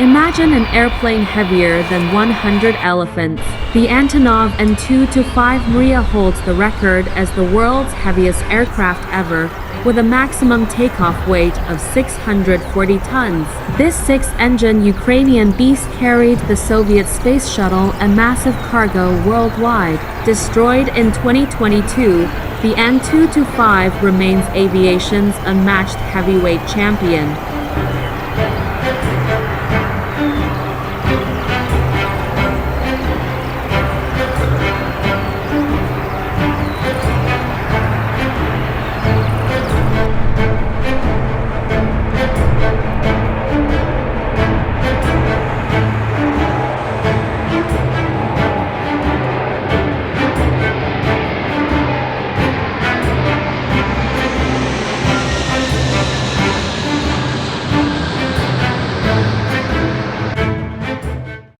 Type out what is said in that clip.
Imagine an airplane heavier than 100 elephants. The Antonov An-2-5 Mriya holds the record as the world's heaviest aircraft ever, with a maximum takeoff weight of 640 tons. This six-engine Ukrainian beast carried the Soviet space shuttle and massive cargo worldwide. Destroyed in 2022, the An-2-5 remains aviation's unmatched heavyweight champion.